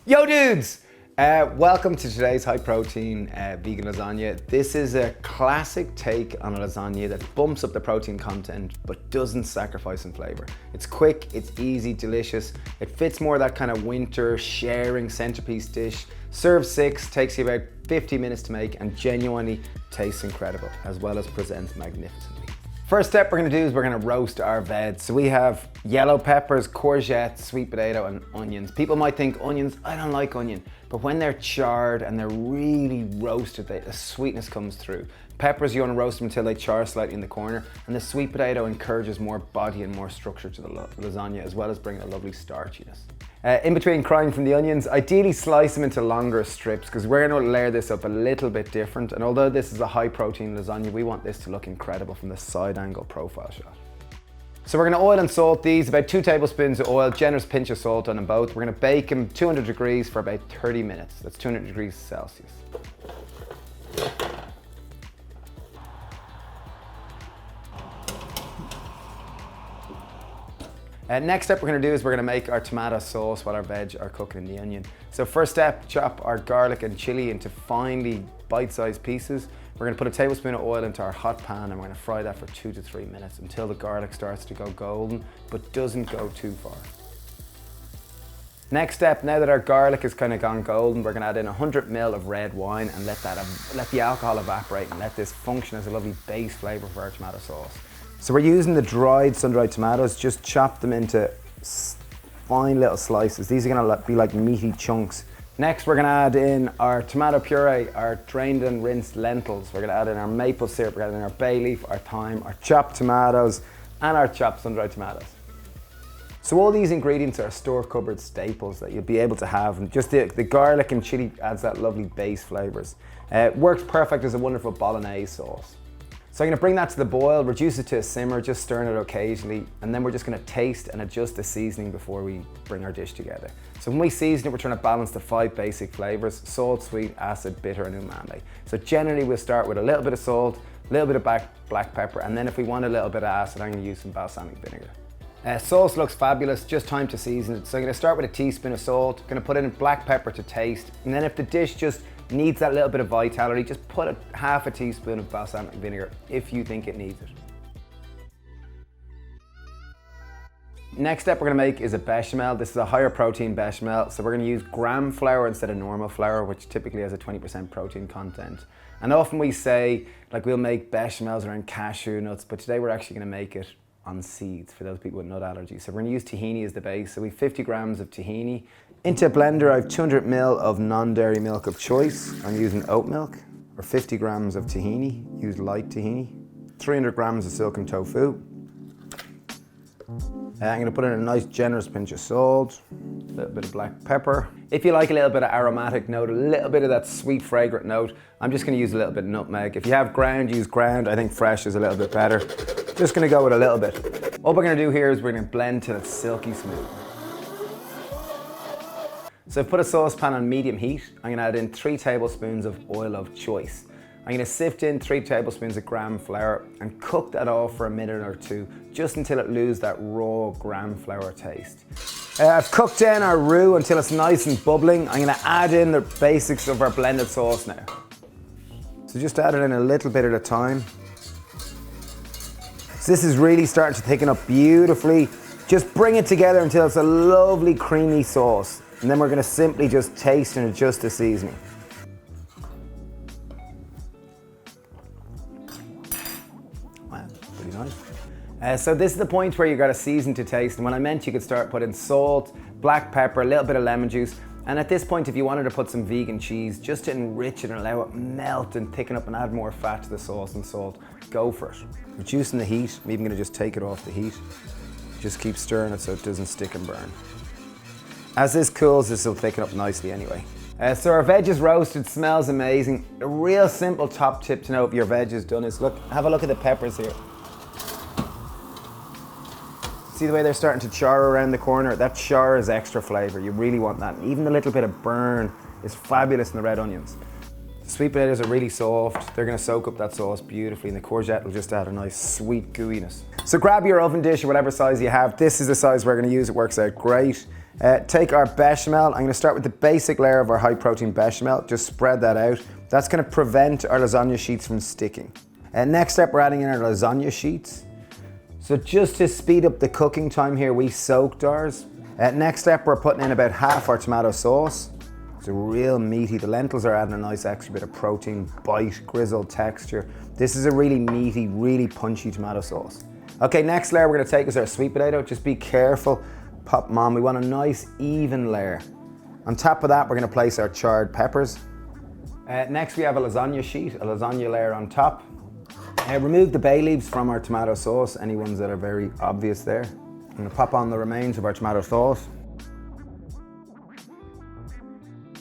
Yo dudes! Welcome to today's high protein vegan lasagna. This is a classic take on a lasagna that bumps up the protein content but doesn't sacrifice in flavor. It's quick, it's easy, delicious. It fits more that kind of winter sharing centerpiece dish. Serves 6, takes you about 50 minutes to make and genuinely tastes incredible as well as presents magnificently. First step we're gonna do is we're gonna roast our veg. So we have yellow peppers, courgettes, sweet potato, and onions. People might think onions, I don't like onion, but when they're charred and they're really roasted, the sweetness comes through. Peppers, you wanna roast them until they char slightly in the corner, and the sweet potato encourages more body and more structure to the lasagna, as well as bringing a lovely starchiness. In between crying from the onions, ideally slice them into longer strips because we're going to layer this up a little bit different. And although this is a high protein lasagna, we want this to look incredible from the side angle profile shot. So we're going to oil and salt these, about 2 tablespoons of oil, generous pinch of salt on them both. We're going to bake them 200 degrees for about 30 minutes. That's 200 degrees Celsius. Next step we're going to do is we're going to make our tomato sauce while our veg are cooking in the onion. So first step, chop our garlic and chili into finely bite-sized pieces. We're going to put a tablespoon of oil into our hot pan and we're going to fry that for 2 to 3 minutes until the garlic starts to go golden but doesn't go too far. Next step, now that our garlic has kind of gone golden, we're going to add in 100 ml of red wine and let the alcohol evaporate and let this function as a lovely base flavour for our tomato sauce. So we're using the dried, sun-dried tomatoes, just chop them into fine little slices. These are gonna be like meaty chunks. Next, we're gonna add in our tomato puree, our drained and rinsed lentils. We're gonna add in our maple syrup, we're gonna add in our bay leaf, our thyme, our chopped tomatoes, and our chopped sun-dried tomatoes. So all these ingredients are store cupboard staples that you'll be able to have. And just the garlic and chili adds that lovely base flavors. It works perfect as a wonderful bolognese sauce. So I'm gonna bring that to the boil, reduce it to a simmer, just stirring it occasionally, and then we're just gonna taste and adjust the seasoning before we bring our dish together. So when we season it, we're trying to balance the 5 basic flavors: salt, sweet, acid, bitter, and umami. So generally we'll start with a little bit of salt, a little bit of black pepper, and then if we want a little bit of acid, I'm gonna use some balsamic vinegar. Sauce looks fabulous, just time to season it. So I'm gonna start with a teaspoon of salt, gonna put in black pepper to taste, and then if the dish just needs that little bit of vitality, just put half a teaspoon of balsamic vinegar if you think it needs it. Next step we're gonna make is a bechamel. This is a higher protein bechamel, so we're gonna use gram flour instead of normal flour, which typically has a 20% protein content. And often we say, like, we'll make bechamels around cashew nuts, but today we're actually gonna make it on seeds for those people with nut allergies. So we're gonna use tahini as the base. So we have 50 grams of tahini. Into a blender, I have 200 ml of non-dairy milk of choice. I'm using oat milk, or 50 grams of tahini, use light tahini. 300 grams of silken tofu. I'm gonna put in a nice generous pinch of salt, a little bit of black pepper. If you like a little bit of aromatic note, a little bit of that sweet fragrant note, I'm just gonna use a little bit of nutmeg. If you have ground, use ground. I think fresh is a little bit better. Just gonna go with a little bit. What we're gonna do here is we're gonna blend till it's silky smooth. So I've put a saucepan on medium heat. I'm gonna add in 3 tablespoons of oil of choice. I'm gonna sift in 3 tablespoons of gram flour and cook that off for a minute or 2, just until it loses that raw gram flour taste. I've cooked in our roux until it's nice and bubbling. I'm gonna add in the basics of our blended sauce now. So just add it in a little bit at a time. So this is really starting to thicken up beautifully. Just bring it together until it's a lovely creamy sauce. And then we're gonna simply just taste and adjust the seasoning. Wow, pretty nice. So this is the point where you got a season to taste. And when I meant you could start putting salt, black pepper, a little bit of lemon juice. And at this point, if you wanted to put some vegan cheese, just to enrich it and allow it melt and thicken up and add more fat to the sauce and salt, go for it. Reducing the heat, I'm even gonna just take it off the heat. Just keep stirring it so it doesn't stick and burn. As this cools, this will thicken up nicely anyway. So our veg is roasted, smells amazing. A real simple top tip to know if your veg is done is, have a look at the peppers here. See the way they're starting to char around the corner? That char is extra flavor. You really want that. And even a little bit of burn is fabulous in the red onions. The sweet potatoes are really soft. They're gonna soak up that sauce beautifully, and the courgette will just add a nice sweet gooiness. So grab your oven dish or whatever size you have. This is the size we're gonna use. It works out great. Take our bechamel. I'm gonna start with the basic layer of our high protein bechamel. Just spread that out. That's gonna prevent our lasagna sheets from sticking. Next step, we're adding in our lasagna sheets. So just to speed up the cooking time here, we soaked ours. Next step, we're putting in about half our tomato sauce. It's a real meaty, the lentils are adding a nice extra bit of protein, bite, grizzled texture. This is a really meaty, really punchy tomato sauce. Okay, next layer we're gonna take is our sweet potato. Just be careful, pop them on. We want a nice, even layer. On top of that, we're gonna place our charred peppers. Next, we have a lasagna sheet, a lasagna layer on top. Remove the bay leaves from our tomato sauce, any ones that are very obvious there. I'm gonna pop on the remains of our tomato sauce.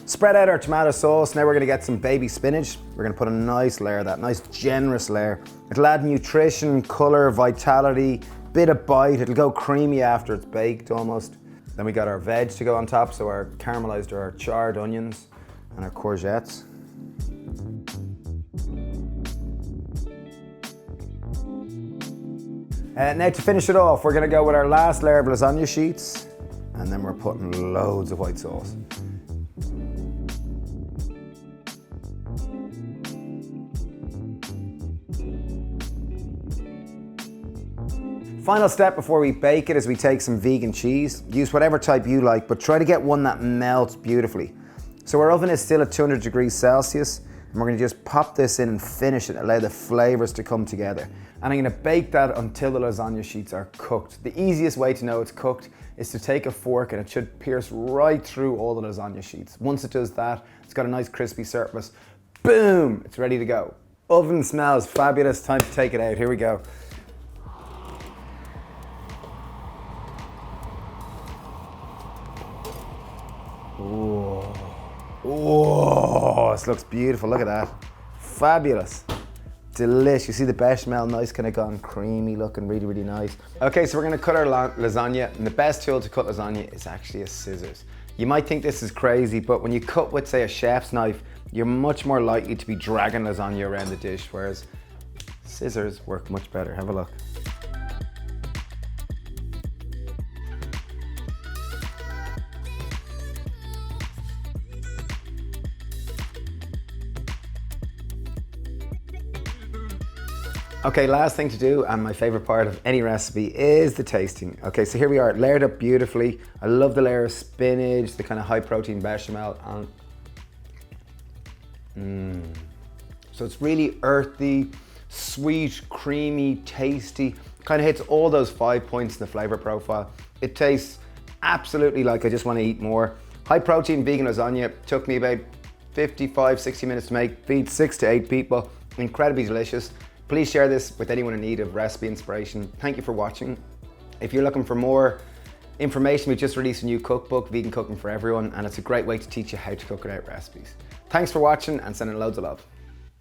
Spread out our tomato sauce. Now we're gonna get some baby spinach. We're gonna put a nice layer of that, nice generous layer. It'll add nutrition, color, vitality, bit of bite. It'll go creamy after it's baked almost. Then we got our veg to go on top, so our caramelized or our charred onions and our courgettes. Now to finish it off, we're gonna go with our last layer of lasagna sheets, and then we're putting loads of white sauce. Final step before we bake it is we take some vegan cheese. Use whatever type you like, but try to get one that melts beautifully. So our oven is still at 200 degrees Celsius, and we're gonna just pop this in and finish it, allow the flavors to come together. And I'm gonna bake that until the lasagna sheets are cooked. The easiest way to know it's cooked is to take a fork and it should pierce right through all the lasagna sheets. Once it does that, it's got a nice crispy surface. Boom, it's ready to go. Oven smells fabulous, time to take it out. Here we go. Oh, this looks beautiful, look at that. Fabulous. Delicious. You see the bechamel, nice kind of gone creamy looking, really, really nice. Okay, so we're gonna cut our lasagna, and the best tool to cut lasagna is actually a scissors. You might think this is crazy, but when you cut with, say, a chef's knife, you're much more likely to be dragging lasagna around the dish, whereas scissors work much better. Have a look. Okay, last thing to do, and my favorite part of any recipe, is the tasting. Okay, so here we are, layered up beautifully. I love the layer of spinach, the kind of high protein bechamel. So it's really earthy, sweet, creamy, tasty. Kind of hits all those 5 points in the flavor profile. It tastes absolutely like I just want to eat more. High protein vegan lasagna took me about 55, 60 minutes to make. Feed 6 to 8 people. Incredibly delicious. Please share this with anyone in need of recipe inspiration. Thank you for watching. If you're looking for more information, we just released a new cookbook, Vegan Cooking for Everyone, and it's a great way to teach you how to cook without recipes. Thanks for watching and sending loads of love.